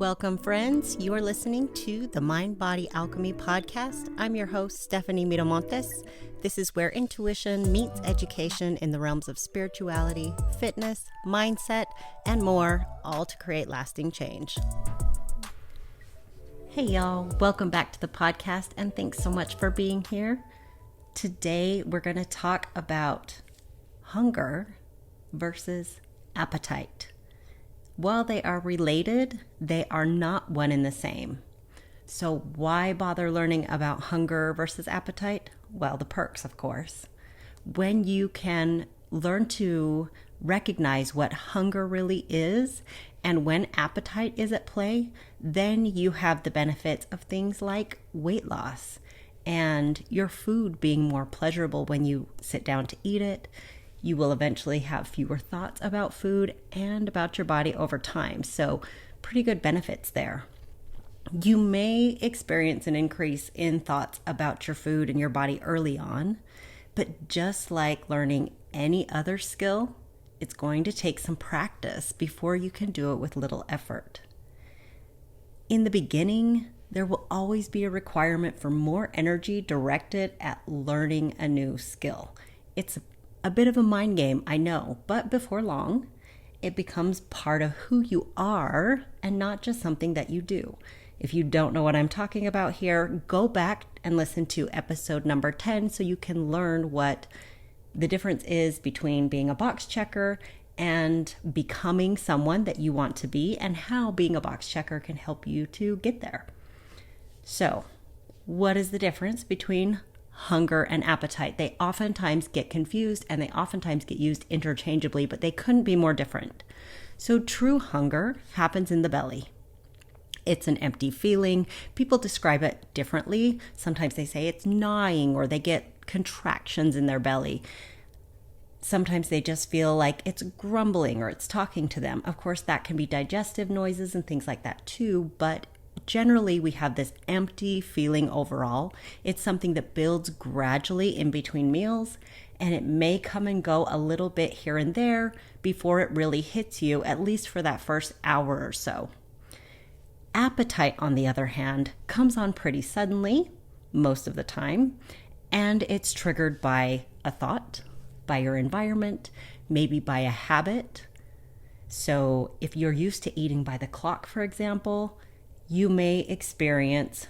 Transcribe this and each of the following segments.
Welcome, friends. You are listening to the Mind Body Alchemy podcast. I'm your host, Stephanie Miramontes. This is where intuition meets education in the realms of spirituality, fitness, mindset, and more, all to create lasting change. Hey, y'all. Welcome back to the podcast, and thanks so much for being here. Today, we're going to talk about hunger versus appetite. While they are related, they are not one and the same. So why bother learning about hunger versus appetite? Well, the perks, of course. When you can learn to recognize what hunger really is and when appetite is at play, then you have the benefits of things like weight loss and your food being more pleasurable when you sit down to eat it. You will eventually have fewer thoughts about food and about your body over time. So pretty good benefits there. You may experience an increase in thoughts about your food and your body early on, but just like learning any other skill, it's going to take some practice before you can do it with little effort. In the beginning, there will always be a requirement for more energy directed at learning a new skill. It's a bit of a mind game, I know, but before long, it becomes part of who you are and not just something that you do. If you don't know what I'm talking about here, go back and listen to episode number 10 so you can learn what the difference is between being a box checker and becoming someone that you want to be and how being a box checker can help you to get there. So, what is the difference between hunger and appetite? They oftentimes get confused and they oftentimes get used interchangeably, but they couldn't be more different. So true hunger happens in the belly. It's an empty feeling. People describe it differently. Sometimes they say it's gnawing or they get contractions in their belly. Sometimes they just feel like it's grumbling or it's talking to them. Of course, that can be digestive noises and things like that too, but generally, we have this empty feeling overall. It's something that builds gradually in between meals, and it may come and go a little bit here and there before it really hits you, at least for that first hour or so. Appetite, on the other hand, comes on pretty suddenly, most of the time, and it's triggered by a thought, by your environment, maybe by a habit. So if you're used to eating by the clock, for example, you may experience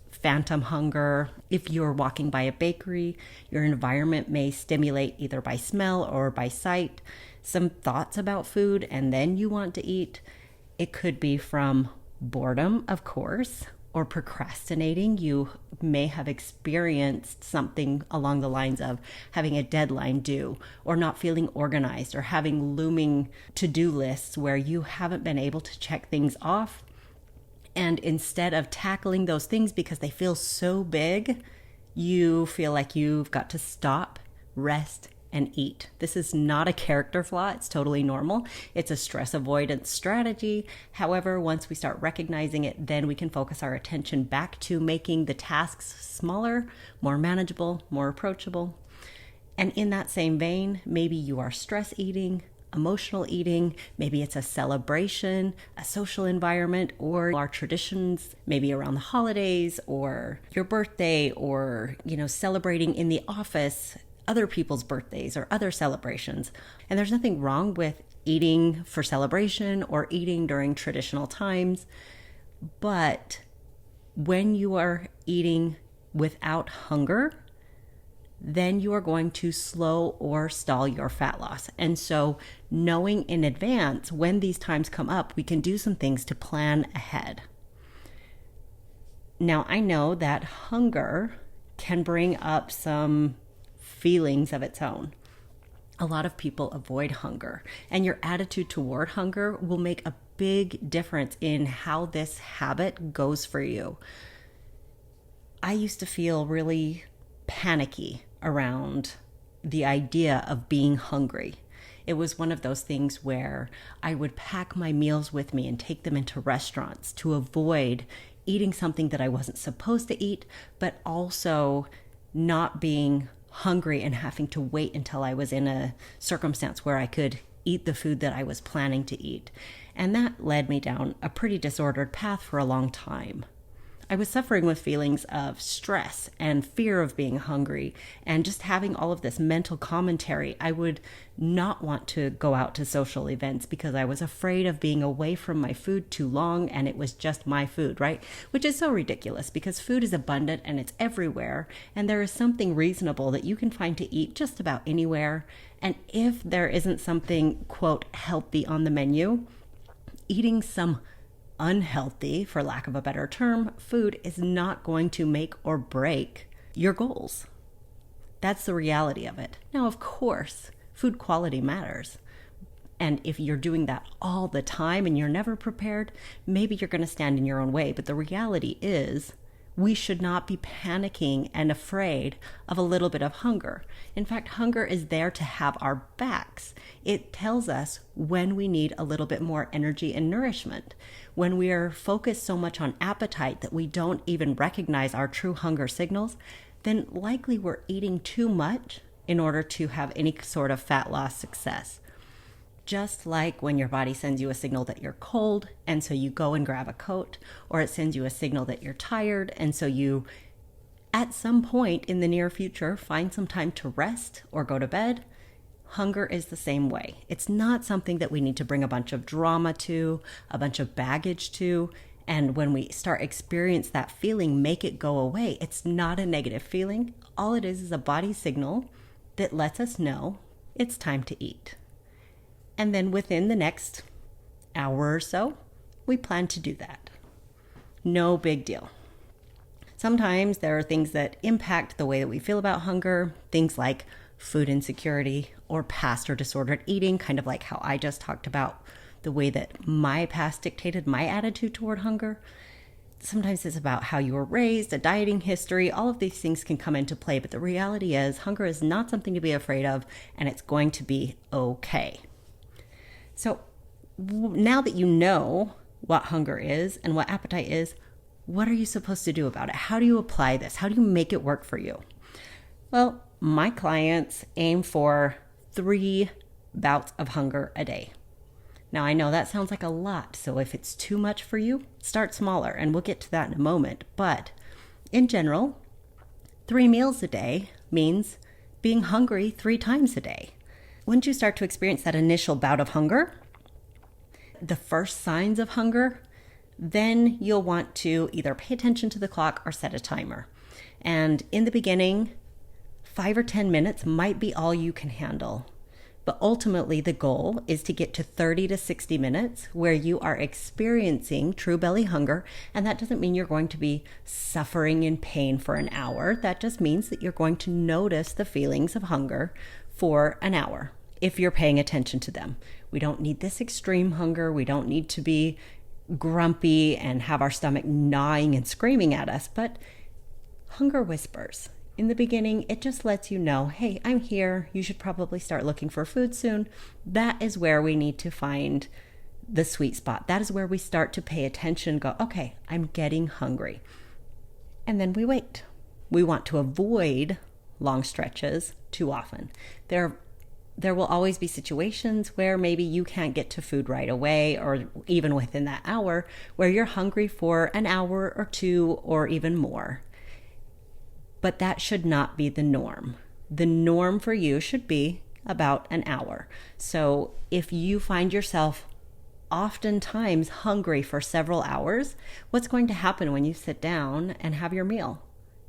phantom hunger. If you're walking by a bakery, your environment may stimulate either by smell or by sight some thoughts about food, and then you want to eat. It could be from boredom, of course, or procrastinating. You may have experienced something along the lines of having a deadline due, or not feeling organized, or having looming to-do lists where you haven't been able to check things off. And instead of tackling those things because they feel so big, you feel like you've got to stop, rest, and eat. This is not a character flaw. It's totally normal. It's a stress avoidance strategy. However, once we start recognizing it, then we can focus our attention back to making the tasks smaller, more manageable, more approachable. And in that same vein, maybe you are stress eating, emotional eating, maybe it's a celebration, a social environment, or our traditions, maybe around the holidays or your birthday, or, celebrating in the office, other people's birthdays or other celebrations. And there's nothing wrong with eating for celebration or eating during traditional times. But when you are eating without hunger, then you are going to slow or stall your fat loss. And so knowing in advance when these times come up, we can do some things to plan ahead. Now, I know that hunger can bring up some feelings of its own. A lot of people avoid hunger, and your attitude toward hunger will make a big difference in how this habit goes for you. I used to feel really panicky around the idea of being hungry. It was one of those things where I would pack my meals with me and take them into restaurants to avoid eating something that I wasn't supposed to eat, but also not being hungry and having to wait until I was in a circumstance where I could eat the food that I was planning to eat. And that led me down a pretty disordered path for a long time. I was suffering with feelings of stress and fear of being hungry and just having all of this mental commentary. I would not want to go out to social events because I was afraid of being away from my food too long and it was just my food, right? Which is so ridiculous because food is abundant and it's everywhere, and there is something reasonable that you can find to eat just about anywhere. And if there isn't something, quote, healthy on the menu, eating some unhealthy, for lack of a better term, food is not going to make or break your goals. That's the reality of it. Now, of course, food quality matters. And if you're doing that all the time and you're never prepared, maybe you're going to stand in your own way. But the reality is, we should not be panicking and afraid of a little bit of hunger. In fact, hunger is there to have our backs. It tells us when we need a little bit more energy and nourishment. When we are focused so much on appetite that we don't even recognize our true hunger signals, then likely we're eating too much in order to have any sort of fat loss success. Just like when your body sends you a signal that you're cold, and so you go and grab a coat, or it sends you a signal that you're tired, and so you, at some point in the near future, find some time to rest or go to bed. Hunger is the same way. It's not something that we need to bring a bunch of drama to, a bunch of baggage to, and when we start experience that feeling, make it go away. It's not a negative feeling. All it is a body signal that lets us know it's time to eat. And then within the next hour or so, we plan to do that. No big deal. Sometimes there are things that impact the way that we feel about hunger, things like food insecurity or past or disordered eating, kind of like how I just talked about the way that my past dictated my attitude toward hunger. Sometimes it's about how you were raised, a dieting history. All of these things can come into play, but the reality is hunger is not something to be afraid of, and it's going to be okay. So now that you know what hunger is and what appetite is, what are you supposed to do about it? How do you apply this? How do you make it work for you? Well, my clients aim for 3 bouts of hunger a day. Now, I know that sounds like a lot, so if it's too much for you, start smaller, and we'll get to that in a moment. But in general, 3 meals a day means being hungry 3 times a day. Once you start to experience that initial bout of hunger, the first signs of hunger, then you'll want to either pay attention to the clock or set a timer. And in the beginning, 5 or 10 minutes might be all you can handle. But ultimately, the goal is to get to 30 to 60 minutes where you are experiencing true belly hunger. And that doesn't mean you're going to be suffering in pain for an hour. That just means that you're going to notice the feelings of hunger for an hour if you're paying attention to them. We don't need this extreme hunger. We don't need to be grumpy and have our stomach gnawing and screaming at us. But hunger whispers. In the beginning, it just lets you know, hey, I'm here. You should probably start looking for food soon. That is where we need to find the sweet spot. That is where we start to pay attention, go, okay, I'm getting hungry. And then we wait. We want to avoid long stretches too often. There will always be situations where maybe you can't get to food right away, or even within that hour, where you're hungry for an hour or 2 or even more. But that should not be the norm. The norm for you should be about an hour. So if you find yourself oftentimes hungry for several hours, what's going to happen when you sit down and have your meal?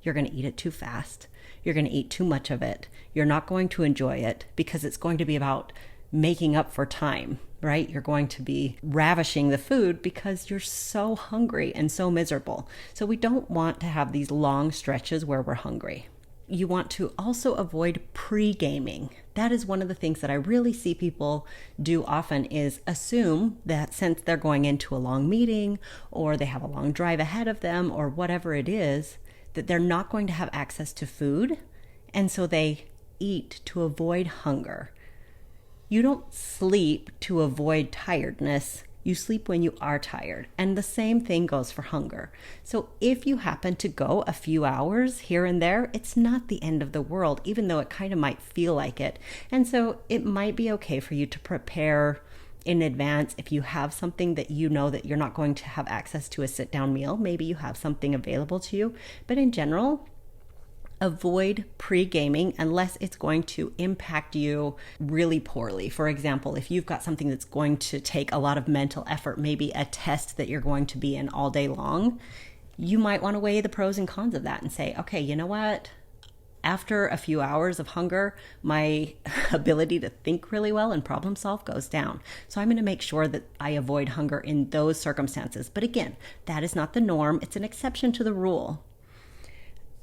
You're going to eat it too fast. You're going to eat too much of it. You're not going to enjoy it because it's going to be about making up for time, right? You're going to be ravishing the food because you're so hungry and so miserable. So we don't want to have these long stretches where we're hungry. You want to also avoid pre-gaming. That is one of the things that I really see people do often, is assume that since they're going into a long meeting or they have a long drive ahead of them or whatever it is, that they're not going to have access to food, and so they eat to avoid hunger. You don't sleep to avoid tiredness. You sleep when you are tired. And the same thing goes for hunger. So if you happen to go a few hours here and there, it's not the end of the world, even though it kind of might feel like it. And so it might be okay for you to prepare in advance. If you have something that you know that you're not going to have access to a sit-down meal, maybe you have something available to you. But in general, avoid pre-gaming unless it's going to impact you really poorly. For example, if you've got something that's going to take a lot of mental effort, maybe a test that you're going to be in all day long, you might want to weigh the pros and cons of that and say, okay, you know what? After a few hours of hunger, my ability to think really well and problem solve goes down. So I'm going to make sure that I avoid hunger in those circumstances. But again, that is not the norm. It's an exception to the rule.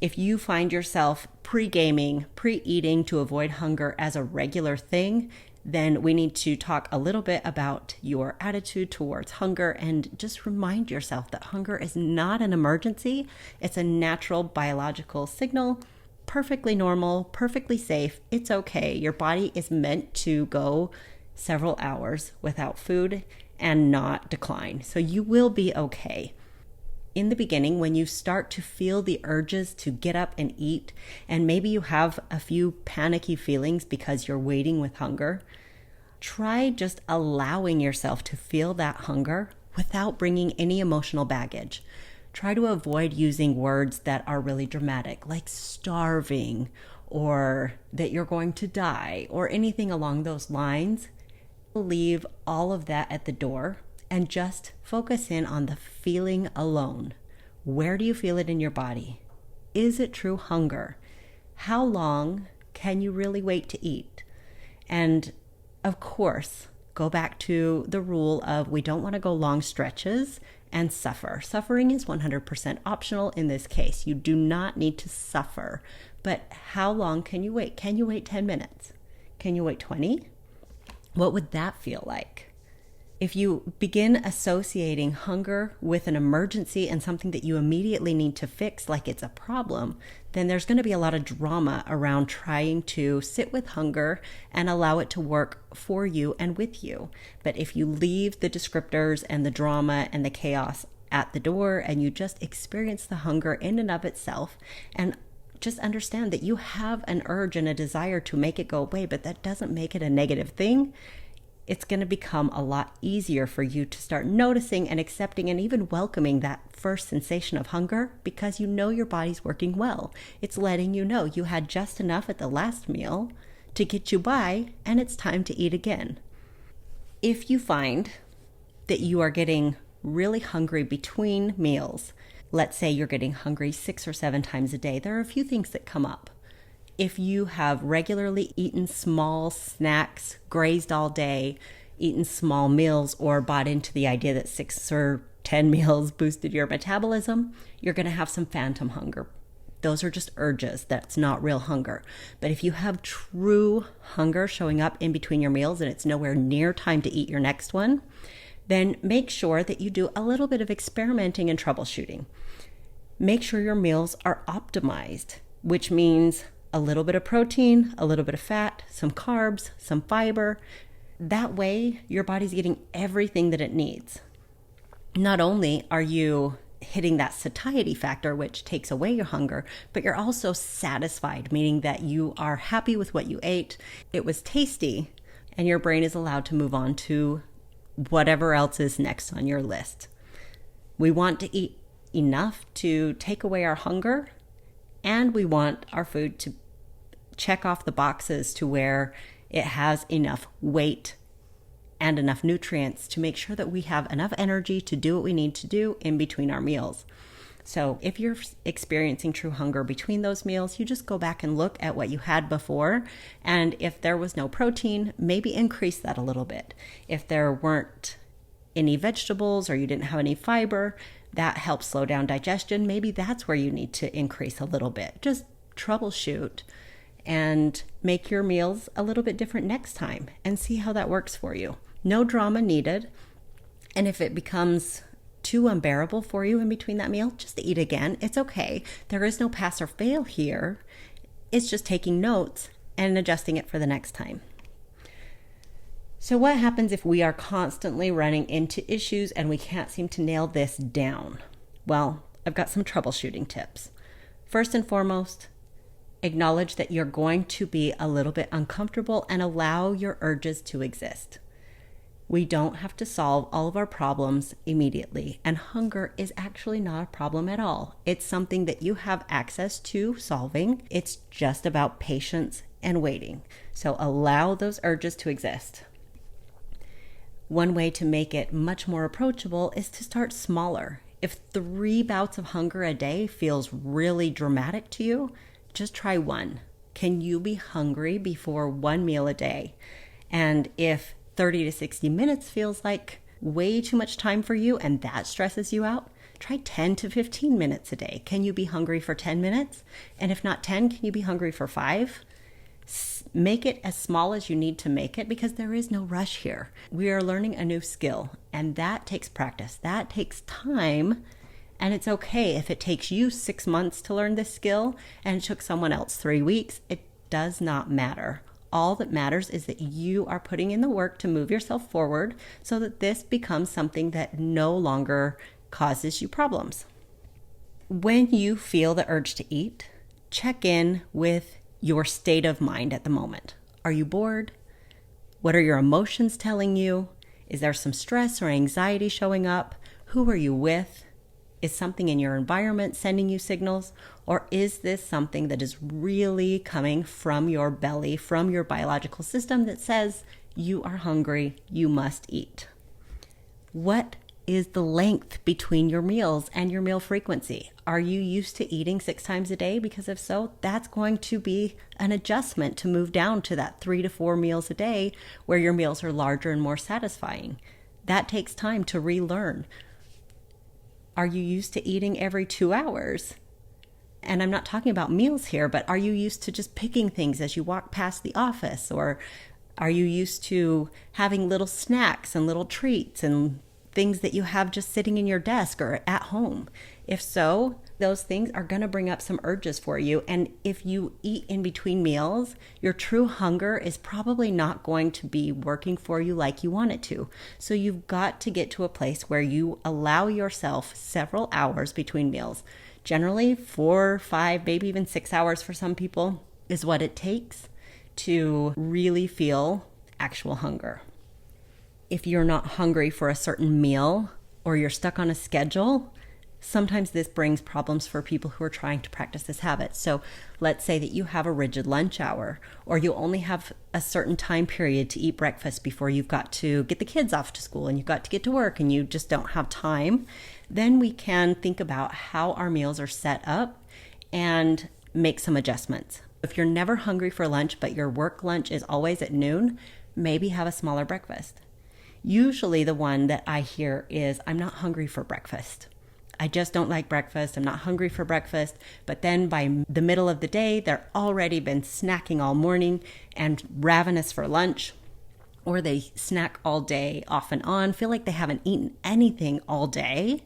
If you find yourself pre-gaming, pre-eating to avoid hunger as a regular thing, then we need to talk a little bit about your attitude towards hunger and just remind yourself that hunger is not an emergency. It's a natural biological signal. Perfectly normal, perfectly safe. It's okay. Your body is meant to go several hours without food and not decline. So you will be okay. In the beginning, when you start to feel the urges to get up and eat, and maybe you have a few panicky feelings because you're waiting with hunger, try just allowing yourself to feel that hunger without bringing any emotional baggage. Try to avoid using words that are really dramatic, like starving or that you're going to die or anything along those lines. Leave all of that at the door and just focus in on the feeling alone. Where do you feel it in your body? Is it true hunger? How long can you really wait to eat? And of course, go back to the rule of we don't want to go long stretches and suffer. Suffering is 100% optional in this case. You do not need to suffer. But how long can you wait? Can you wait 10 minutes? Can you wait 20? What would that feel like? If you begin associating hunger with an emergency and something that you immediately need to fix like it's a problem, then there's going to be a lot of drama around trying to sit with hunger and allow it to work for you and with you. But if you leave the descriptors and the drama and the chaos at the door and you just experience the hunger in and of itself and just understand that you have an urge and a desire to make it go away, but that doesn't make it a negative thing, it's going to become a lot easier for you to start noticing and accepting and even welcoming that first sensation of hunger because you know your body's working well. It's letting you know you had just enough at the last meal to get you by and it's time to eat again. If you find that you are getting really hungry between meals, let's say you're getting hungry 6 or 7 times a day, there are a few things that come up. If you have regularly eaten small snacks, grazed all day, eaten small meals, or bought into the idea that 6 or 10 meals boosted your metabolism, you're going to have some phantom hunger. Those are just urges. That's not real hunger. But if you have true hunger showing up in between your meals and it's nowhere near time to eat your next one, then make sure that you do a little bit of experimenting and troubleshooting. Make sure your meals are optimized, which means a little bit of protein, a little bit of fat, some carbs, some fiber. That way, your body's getting everything that it needs. Not only are you hitting that satiety factor, which takes away your hunger, but you're also satisfied, meaning that you are happy with what you ate. It was tasty, and your brain is allowed to move on to whatever else is next on your list. We want to eat enough to take away our hunger, and we want our food to check off the boxes to where it has enough weight and enough nutrients to make sure that we have enough energy to do what we need to do in between our meals. So if you're experiencing true hunger between those meals, you just go back and look at what you had before. And if there was no protein, maybe increase that a little bit. If there weren't any vegetables or you didn't have any fiber, that helps slow down digestion. Maybe that's where you need to increase a little bit. Just troubleshoot and make your meals a little bit different next time and see how that works for you. No drama needed. And if it becomes too unbearable for you in between that meal, just eat again. It's okay. There is no pass or fail here. It's just taking notes and adjusting it for the next time. So what happens if we are constantly running into issues and we can't seem to nail this down? Well, I've got some troubleshooting tips. First and foremost, acknowledge that you're going to be a little bit uncomfortable and allow your urges to exist. We don't have to solve all of our problems immediately, and hunger is actually not a problem at all. It's something that you have access to solving. It's just about patience and waiting. So allow those urges to exist. One way to make it much more approachable is to start smaller. If 3 bouts of hunger a day feels really dramatic to you, just try 1. Can you be hungry before 1 meal a day? And if 30 to 60 minutes feels like way too much time for you and that stresses you out, try 10 to 15 minutes a day. Can you be hungry for 10 minutes? And if not 10, can you be hungry for 5? Make it as small as you need to make it, because there is no rush here. We are learning a new skill, and that takes practice. That takes time, and it's okay if it takes you 6 months to learn this skill and it took someone else 3 weeks. It does not matter. All that matters is that you are putting in the work to move yourself forward so that this becomes something that no longer causes you problems. When you feel the urge to eat, check in with your state of mind at the moment. Are you bored? What are your emotions telling you? Is there some stress or anxiety showing up? Who are you with? Is something in your environment sending you signals? Or is this something that is really coming from your belly, from your biological system that says you are hungry, you must eat? What is the length between your meals and your meal frequency? Are you used to eating 6 times a day? Because if so, that's going to be an adjustment to move down to that 3 to 4 meals a day where your meals are larger and more satisfying. That takes time to relearn. Are you used to eating every 2 hours? And I'm not talking about meals here, but are you used to just picking things as you walk past the office? Or are you used to having little snacks and little treats and things that you have just sitting in your desk or at home? If so, those things are going to bring up some urges for you. And if you eat in between meals, your true hunger is probably not going to be working for you like you want it to. So you've got to get to a place where you allow yourself several hours between meals. Generally 4, 5, maybe even 6 hours for some people is what it takes to really feel actual hunger. If you're not hungry for a certain meal or you're stuck on a schedule, sometimes this brings problems for people who are trying to practice this habit. So let's say that you have a rigid lunch hour, or you only have a certain time period to eat breakfast before you've got to get the kids off to school and you've got to get to work and you just don't have time. Then we can think about how our meals are set up and make some adjustments. If you're never hungry for lunch, but your work lunch is always at noon, maybe have a smaller breakfast. Usually the one that I hear is, I'm not hungry for breakfast. I just don't like breakfast. I'm not hungry for breakfast. But then by the middle of the day, they're already been snacking all morning and ravenous for lunch. Or they snack all day off and on, feel like they haven't eaten anything all day,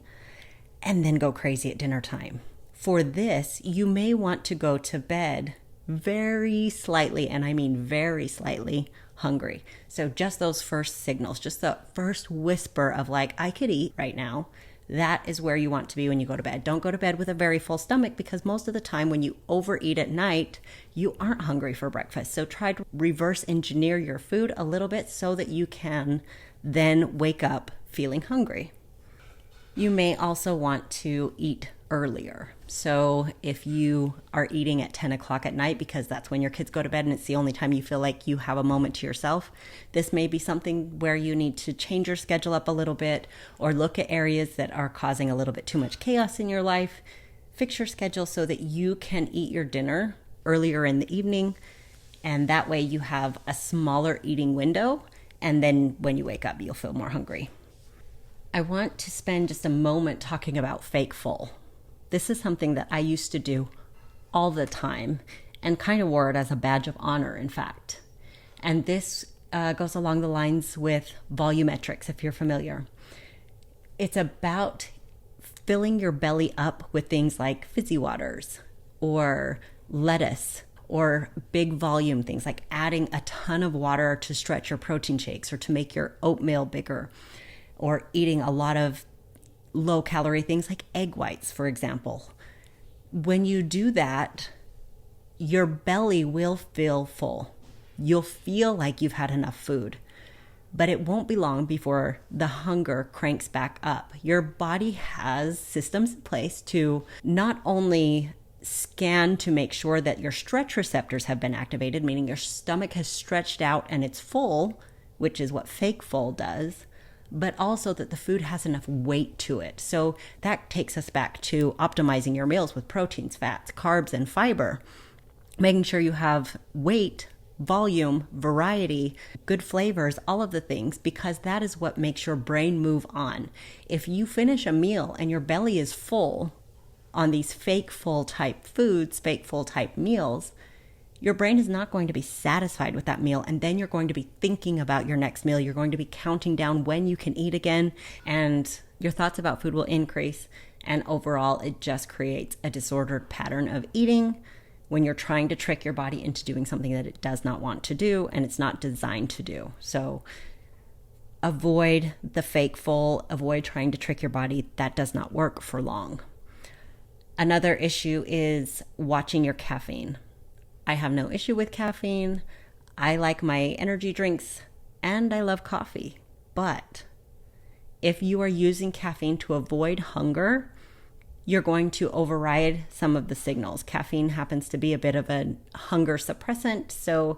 and then go crazy at dinner time. For this, you may want to go to bed very slightly, and I mean very slightly, hungry. So just those first signals, just the first whisper of like, I could eat right now. That is where you want to be when you go to bed. Don't go to bed with a very full stomach, because most of the time when you overeat at night, you aren't hungry for breakfast. So try to reverse engineer your food a little bit so that you can then wake up feeling hungry. You may also want to eat earlier. So if you are eating at 10 o'clock at night because that's when your kids go to bed and it's the only time you feel like you have a moment to yourself, this may be something where you need to change your schedule up a little bit or look at areas that are causing a little bit too much chaos in your life. Fix your schedule so that you can eat your dinner earlier in the evening, and that way you have a smaller eating window, and then when you wake up, you'll feel more hungry. I want to spend just a moment talking about fake full. This is something that I used to do all the time and kind of wore it as a badge of honor, in fact. And this goes along the lines with volumetrics, if you're familiar. It's about filling your belly up with things like fizzy waters or lettuce or big volume things like adding a ton of water to stretch your protein shakes or to make your oatmeal bigger, or eating a lot of low calorie things like egg whites, for example. When you do that, your belly will feel full. You'll feel like you've had enough food, but it won't be long before the hunger cranks back up. Your body has systems in place to not only scan to make sure that your stretch receptors have been activated, meaning your stomach has stretched out and it's full, which is what fake full does, but also that the food has enough weight to it. So that takes us back to optimizing your meals with proteins, fats, carbs, and fiber, making sure you have weight, volume, variety, good flavors, all of the things, because that is what makes your brain move on. If you finish a meal and your belly is full on these fake full type foods, fake full type meals, your brain is not going to be satisfied with that meal. And then you're going to be thinking about your next meal. You're going to be counting down when you can eat again, and your thoughts about food will increase. And overall, it just creates a disordered pattern of eating when you're trying to trick your body into doing something that it does not want to do and it's not designed to do. So avoid the fake full, avoid trying to trick your body. That does not work for long. Another issue is watching your caffeine. I have no issue with caffeine. I like my energy drinks and I love coffee. But if you are using caffeine to avoid hunger, you're going to override some of the signals. Caffeine happens to be a bit of a hunger suppressant. So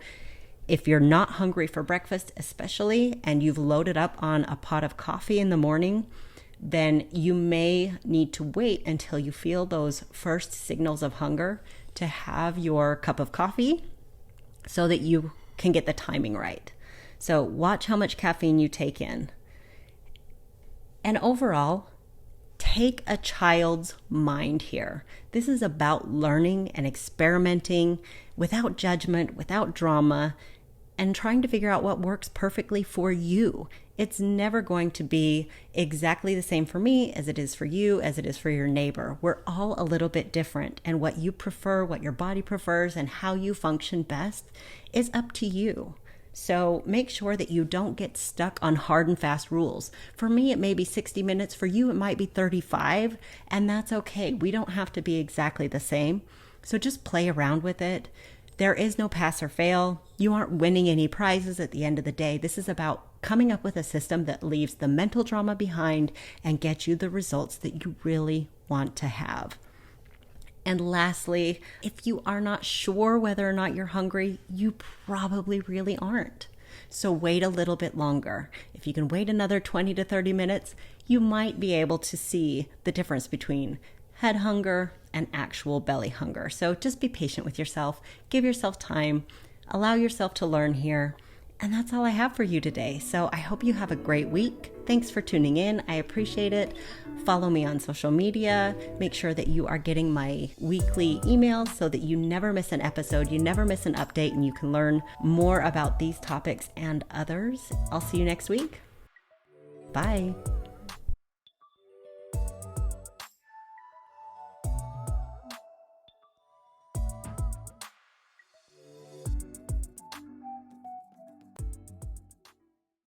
if you're not hungry for breakfast, especially, and you've loaded up on a pot of coffee in the morning, then you may need to wait until you feel those first signals of hunger to have your cup of coffee so that you can get the timing right. So watch how much caffeine you take in. And overall, take a child's mind here. This is about learning and experimenting without judgment, without drama, and trying to figure out what works perfectly for you. It's never going to be exactly the same for me as it is for you, as it is for your neighbor. We're all a little bit different, and what you prefer, what your body prefers, and how you function best is up to you. So make sure that you don't get stuck on hard and fast rules. For me, it may be 60 minutes. For you, it might be 35, and that's okay. We don't have to be exactly the same. So just play around with it. There is no pass or fail. You aren't winning any prizes at the end of the day. This is about coming up with a system that leaves the mental drama behind and gets you the results that you really want to have. And lastly, if you are not sure whether or not you're hungry, you probably really aren't. So wait a little bit longer. If you can wait another 20 to 30 minutes, you might be able to see the difference between head hunger and actual belly hunger. So just be patient with yourself. Give yourself time. Allow yourself to learn here. And that's all I have for you today. So I hope you have a great week. Thanks for tuning in. I appreciate it. Follow me on social media. Make sure that you are getting my weekly emails so that you never miss an episode, you never miss an update, and you can learn more about these topics and others. I'll see you next week. Bye.